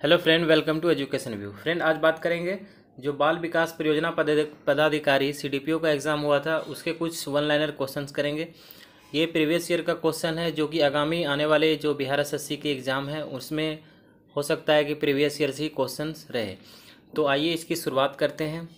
Hello friend, welcome to education view. Friend, आज बात करेंगे जो बाल विकास परियोजना पदाधिकारी सीडीपीओ का एग्ज़ाम हुआ था उसके कुछ वन लाइनर क्वेश्चंस करेंगे। ये प्रीवियस ईयर का क्वेश्चन है जो कि आगामी आने वाले जो बिहार एसएससी के एग्ज़ाम है उसमें हो सकता है कि प्रीवियस ईयर से ही क्वेश्चंस रहे। तो आइए इसकी शुरुआत करते हैं।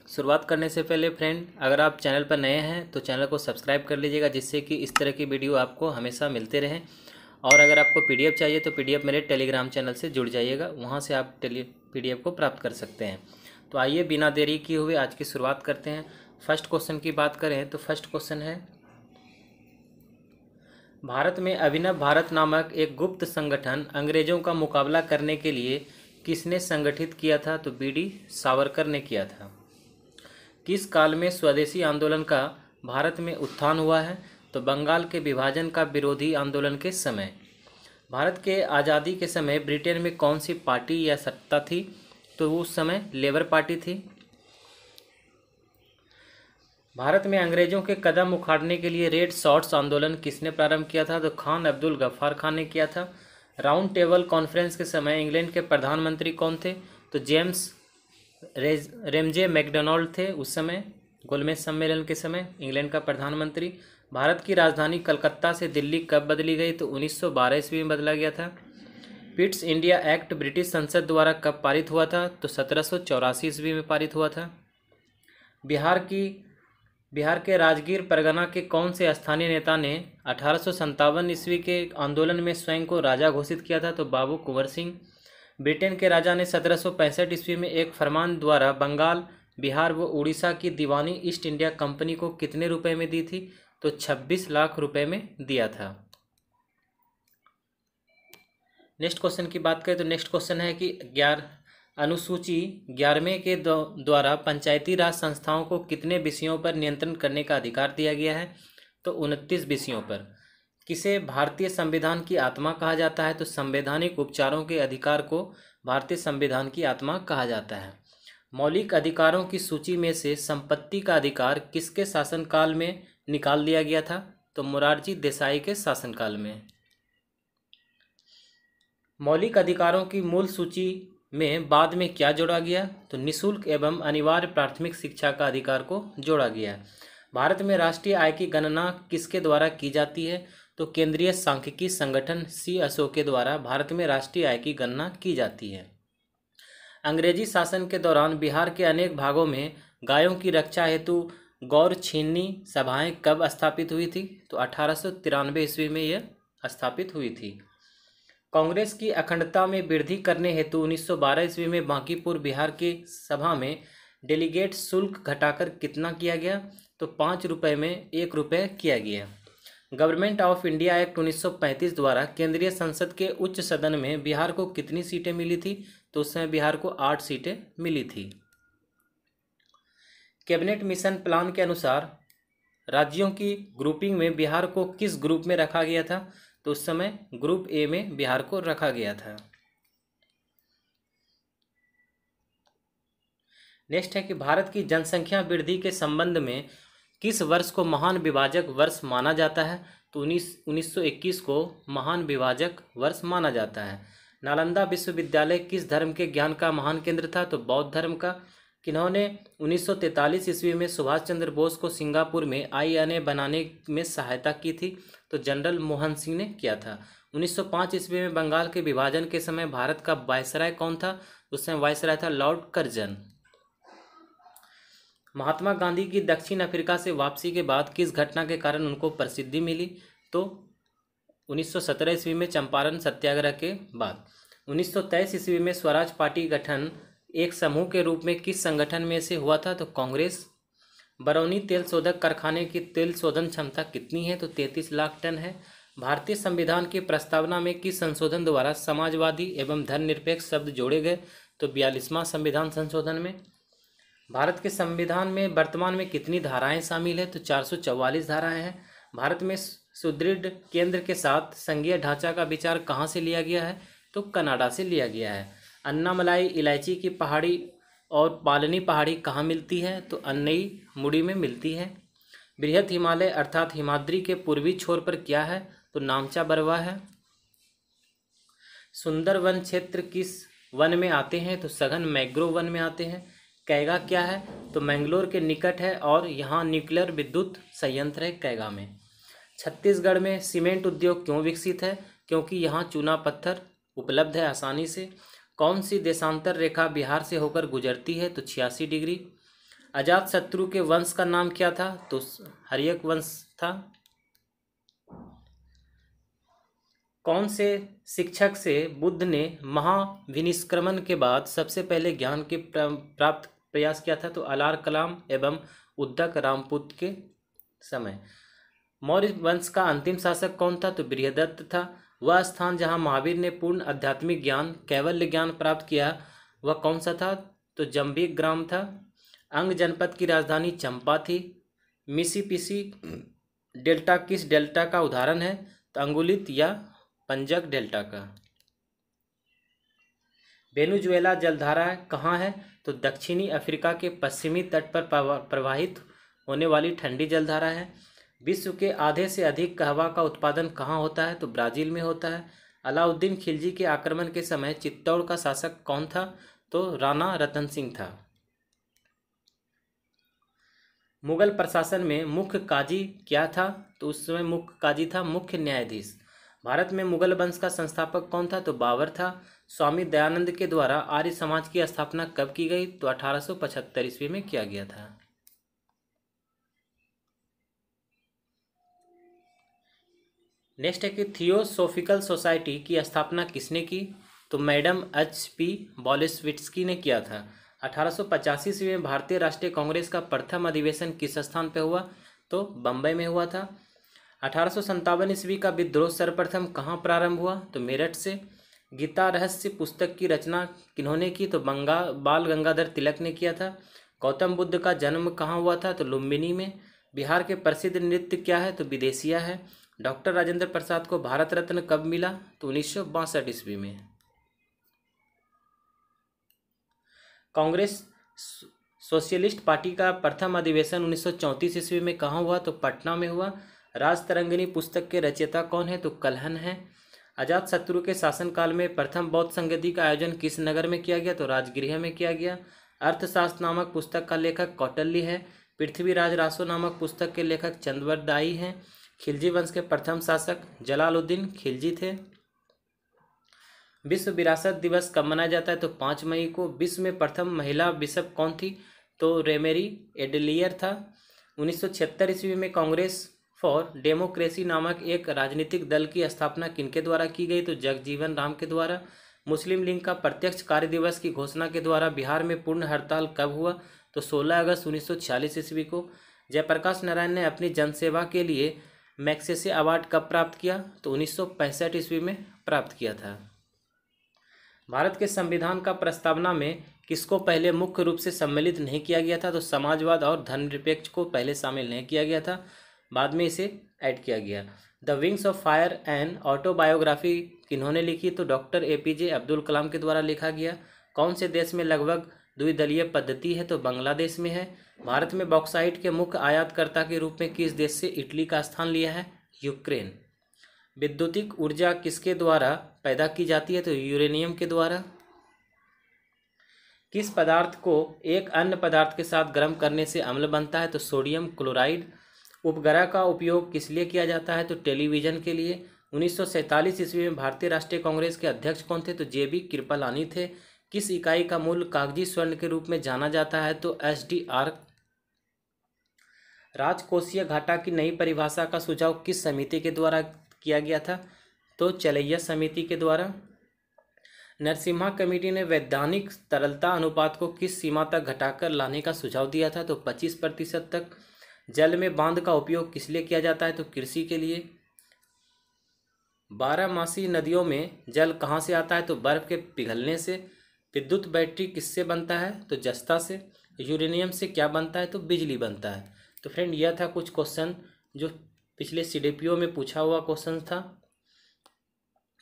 शुरुआत करने से पहले फ्रेंड, अगर आप चैनल पर नए हैं तो चैनल को सब्सक्राइब कर लीजिएगा, जिससे कि इस तरह की वीडियो आपको हमेशा मिलते रहें। और अगर आपको पीडीएफ चाहिए तो पीडीएफ मेरे टेलीग्राम चैनल से जुड़ जाइएगा, वहाँ से आप पीडीएफ को प्राप्त कर सकते हैं। तो आइए बिना देरी किए हुए आज की शुरुआत करते हैं। फर्स्ट क्वेश्चन की बात करें तो फर्स्ट क्वेश्चन है, भारत में अभिनव भारत नामक एक गुप्त संगठन अंग्रेजों का मुकाबला करने के लिए किसने संगठित किया था? तो बीडी सावरकर ने किया था। किस काल में स्वदेशी आंदोलन का भारत में उत्थान हुआ है? तो बंगाल के विभाजन का विरोधी आंदोलन के समय। भारत के आज़ादी के समय ब्रिटेन में कौन सी पार्टी या सत्ता थी? तो उस समय लेबर पार्टी थी। भारत में अंग्रेजों के कदम उखाड़ने के लिए रेड शॉर्ट्स आंदोलन किसने प्रारंभ किया था? तो खान अब्दुल गफ्फार खान ने किया था। राउंड टेबल कॉन्फ्रेंस के समय इंग्लैंड के प्रधानमंत्री कौन थे? तो जेम्स रेमजे मैकडोनाल्ड थे उस समय, गोलमेज सम्मेलन के समय इंग्लैंड का प्रधानमंत्री। भारत की राजधानी कलकत्ता से दिल्ली कब बदली गई? तो 1912 ईस्वी में बदला गया था। पिट्स इंडिया एक्ट ब्रिटिश संसद द्वारा कब पारित हुआ था? तो 1784 ईस्वी में पारित हुआ था। बिहार के राजगीर परगना के कौन से स्थानीय नेता ने 1857 ईस्वी के आंदोलन में स्वयं को राजा घोषित किया था? तो बाबू कुंवर सिंह। ब्रिटेन के राजा ने 1765 ईस्वी में एक फरमान द्वारा बंगाल, बिहार व उड़ीसा की दीवानी ईस्ट इंडिया कंपनी को कितने रुपए में दी थी? तो 26 लाख रुपए में दिया था। नेक्स्ट क्वेश्चन की बात करें तो नेक्स्ट क्वेश्चन है कि अनुसूची 11वें के द्वारा पंचायती राज संस्थाओं को कितने विषयों पर नियंत्रण करने का अधिकार दिया गया है? तो 29 विषयों पर। किसे भारतीय संविधान की आत्मा कहा जाता है? तो संवैधानिक उपचारों के अधिकार को भारतीय संविधान की आत्मा कहा जाता है। मौलिक अधिकारों की सूची में से संपत्ति का अधिकार किसके शासनकाल में निकाल दिया गया था? तो मोरारजी देसाई के शासनकाल में। मौलिक अधिकारों की मूल सूची में बाद में क्या जोड़ा गया? तो निःशुल्क एवं अनिवार्य प्राथमिक शिक्षा का अधिकार को जोड़ा गया। भारत में राष्ट्रीय आय की गणना किसके द्वारा की जाती है? तो केंद्रीय सांख्यिकी संगठन CSO के द्वारा भारत में राष्ट्रीय आय की गणना की जाती है। अंग्रेजी शासन के दौरान बिहार के अनेक भागों में गायों की रक्षा हेतु गौर छीननी सभाएं कब स्थापित हुई थी? तो 1893 ईस्वी में यह स्थापित हुई थी। कांग्रेस की अखंडता में वृद्धि करने हेतु 1912 ईस्वी में बांकीपुर बिहार की सभा में डेलीगेट शुल्क घटाकर कितना किया गया? तो 5 रुपये में 1 रुपये किया गया। गवर्नमेंट ऑफ इंडिया एक्ट 1935 द्वारा केंद्रीय संसद के उच्च सदन में बिहार को कितनी सीटें मिली थी? तो उस समय बिहार को 8 सीटें मिली थी। कैबिनेट मिशन प्लान के अनुसार राज्यों की ग्रुपिंग में बिहार को किस ग्रुप में रखा गया था? तो उस समय ग्रुप ए में बिहार को रखा गया था। नेक्स्ट है कि भारत की जनसंख्या वृद्धि के संबंध में किस वर्ष को महान विभाजक वर्ष माना जाता है? तो 1921 को महान विभाजक वर्ष माना जाता है। नालंदा विश्वविद्यालय किस धर्म के ज्ञान का महान केंद्र था? तो बौद्ध धर्म का। किन्होंने 1943 ईस्वी में सुभाष चंद्र बोस को सिंगापुर में INA बनाने में सहायता की थी? तो जनरल मोहन सिंह ने किया था। 1905 ईस्वी में बंगाल के विभाजन के समय भारत का वायसराय कौन था? उस समय वायसराय था लॉर्ड कर्जन। महात्मा गांधी की दक्षिण अफ्रीका से वापसी के बाद किस घटना के कारण उनको प्रसिद्धि मिली? तो 1917 ईस्वी में चंपारण सत्याग्रह के बाद। 1923 ईस्वी में स्वराज पार्टी गठन एक समूह के रूप में किस संगठन में से हुआ था? तो कांग्रेस। बरौनी तेल शोधक कारखाने की तेल शोधन क्षमता कितनी है? तो 33 लाख टन है। भारतीय संविधान की प्रस्तावना में किस संशोधन द्वारा समाजवादी एवं धर्मनिरपेक्ष शब्द जोड़े गए? तो 42वां संविधान संशोधन में। भारत के संविधान में वर्तमान में कितनी धाराएं शामिल है? तो 444 धाराएं हैं। भारत में सुदृढ़ केंद्र के साथ संघीय ढांचा का विचार कहाँ से लिया गया है? तो कनाडा से लिया गया है। अन्नामलाई इलायची की पहाड़ी और पालनी पहाड़ी कहाँ मिलती है? तो अन्नई मुड़ी में मिलती है। बृहत हिमालय अर्थात हिमाद्री के पूर्वी छोर पर क्या है? तो नामचा बरवा है। सुंदरवन क्षेत्र किस वन में आते हैं? तो सघन मैंग्रोव वन में आते हैं। कैगा क्या है? तो मैंगलोर के निकट है और यहाँ न्यूक्लियर विद्युत संयंत्र है कैगा में। छत्तीसगढ़ में सीमेंट उद्योग क्यों विकसित है? क्योंकि यहाँ चूना पत्थर उपलब्ध है आसानी से। कौन सी देशांतर रेखा बिहार से होकर गुजरती है? तो 86 डिग्री। अजात शत्रु के वंश का नाम क्या था? तो हर्यक वंश था। कौन से शिक्षक से बुद्ध ने महाविनिष्क्रमण के बाद सबसे पहले ज्ञान के प्राप्त प्रयास किया था? तो अलार कलाम एवं उद्दक रामपुत के समय। मौर्य वंश का अंतिम शासक कौन था? तो बृहदत्त था। वह स्थान जहाँ महावीर ने पूर्ण आध्यात्मिक ज्ञान कैवल्य ज्ञान प्राप्त किया वह कौन सा था? तो जम्बिक ग्राम था। अंग जनपद की राजधानी चंपा थी। मिसिसिपी डेल्टा किस डेल्टा का उदाहरण है? तो अंगुलित या पंजक डेल्टा का। वेनेजुएला जलधारा कहाँ है? तो दक्षिणी अफ्रीका के पश्चिमी तट पर प्रवाहित होने वाली ठंडी जलधारा है। विश्व के आधे से अधिक कहवा का उत्पादन कहाँ होता है? तो ब्राज़ील में होता है। अलाउद्दीन खिलजी के आक्रमण के समय चित्तौड़ का शासक कौन था? तो राणा रतन सिंह था। मुगल प्रशासन में मुख्य काजी क्या था? तो उस समय मुख्य काजी था मुख्य न्यायाधीश। भारत में मुगल वंश का संस्थापक कौन था? तो बाबर था। स्वामी दयानंद के द्वारा आर्य समाज की स्थापना कब की गई? तो 1875 ईस्वी में किया गया था। नेक्स्ट है कि थियोसोफिकल सोसाइटी की स्थापना किसने की? तो मैडम H.P. बॉलिस्विट्स्की ने किया था। 1885 ईस्वी में भारतीय राष्ट्रीय कांग्रेस का प्रथम अधिवेशन किस स्थान पर हुआ? तो बम्बई में हुआ था। 1857 ईस्वी का विद्रोह सर्वप्रथम कहाँ प्रारंभ हुआ? तो मेरठ से। गीता रहस्य पुस्तक की रचना किन्होंने की? तो बाल गंगाधर तिलक ने किया था। गौतम बुद्ध का जन्म कहाँ हुआ था? तो लुम्बिनी में। बिहार के प्रसिद्ध नृत्य क्या है? तो विदेशिया है। डॉक्टर राजेंद्र प्रसाद को भारत रत्न कब मिला? तो 1962 ईस्वी में। कांग्रेस सोशलिस्ट पार्टी का प्रथम अधिवेशन 1934 ईस्वी में कहाँ हुआ? तो पटना में हुआ। राजतरंगिणी पुस्तक के रचयिता कौन है? तो कल्हण है। अजात शत्रु के शासनकाल में प्रथम बौद्ध संगति का आयोजन किस नगर में किया गया? तो राजगृह में किया गया। अर्थशास्त्र नामक पुस्तक का लेखक कौटिल्य है। पृथ्वीराज रासो नामक पुस्तक के लेखक चंद्रवरदायी हैं। खिलजी वंश के प्रथम शासक जलालुद्दीन खिलजी थे। विश्व विरासत दिवस कब मनाया जाता है? तो 5 मई को। विश्व में प्रथम महिला बिशप कौन थी? तो रेमेरी एडलियर था। 1976 ईस्वी में कांग्रेस फॉर डेमोक्रेसी नामक एक राजनीतिक दल की स्थापना किनके द्वारा की गई? तो जगजीवन राम के द्वारा। मुस्लिम लीग का प्रत्यक्ष कार्य दिवस की घोषणा के द्वारा बिहार में पूर्ण हड़ताल कब हुआ? तो 16 अगस्त 1946 ईस्वी को। जयप्रकाश नारायण ने अपनी जनसेवा के लिए मैग्सेसे अवार्ड कब प्राप्त किया? तो 1965 ईस्वी में प्राप्त किया था। भारत के संविधान का प्रस्तावना में किसको पहले मुख्य रूप से सम्मिलित नहीं किया गया था? तो समाजवाद और धर्मनिरपेक्ष को पहले शामिल नहीं किया गया था, बाद में इसे ऐड किया गया। The wings of fire and autobiography किन्होंने लिखी? तो डॉक्टर APJ अब्दुल कलाम के द्वारा लिखा गया। कौन से देश में लगभग द्विदलीय पद्धति है? तो बांग्लादेश में है। भारत में बॉक्साइट के मुख्य आयातकर्ता के रूप में किस देश से इटली का स्थान लिया है? यूक्रेन। विद्युतिक ऊर्जा किसके द्वारा पैदा की जाती है? तो यूरेनियम के द्वारा। किस पदार्थ को एक अन्य पदार्थ के साथ गर्म करने से अम्ल बनता है? तो सोडियम क्लोराइड। उपग्रह का उपयोग किस लिए किया जाता है? तो टेलीविजन के लिए। 1947 ईस्वी में भारतीय राष्ट्रीय कांग्रेस के अध्यक्ष कौन थे? तो JB कृपलानी थे। किस इकाई का मूल्य कागजी स्वर्ण के रूप में जाना जाता है? तो SDR। राजकोषीय घाटा की नई परिभाषा का सुझाव किस समिति के द्वारा किया गया था? तो चलैया समिति के द्वारा। नरसिम्हा कमेटी ने वैधानिक तरलता अनुपात को किस सीमा तक घटाकर लाने का सुझाव दिया था? तो 25% तक। जल में बांध का उपयोग किस लिए किया जाता है? तो कृषि के लिए। 12मासी नदियों में जल कहाँ से आता है? तो बर्फ के पिघलने से। विद्युत बैटरी किससे बनता है? तो जस्ता से। यूरेनियम से क्या बनता है? तो बिजली बनता है। तो फ्रेंड यह था कुछ क्वेश्चन जो पिछले CDPO में पूछा हुआ क्वेश्चन था।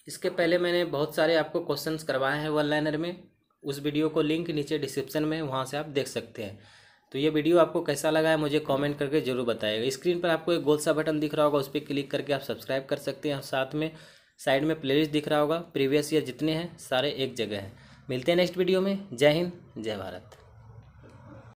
इसके पहले मैंने बहुत सारे आपको क्वेश्चंस करवाए हैं वन लाइनर में। उस वीडियो को लिंक नीचे डिस्क्रिप्शन में, वहाँ से आप देख सकते हैं। तो ये वीडियो आपको कैसा लगा है मुझे कमेंट करके जरूर बताइएगा। स्क्रीन पर आपको एक गोल सा बटन दिख रहा होगा, उस पर क्लिक करके आप सब्सक्राइब कर सकते हैं। साथ में साइड में प्लेलिस्ट दिख रहा होगा, प्रीवियस ईयर जितने हैं सारे एक जगह हैं। मिलते हैं नेक्स्ट वीडियो में। जय हिंद, जय भारत।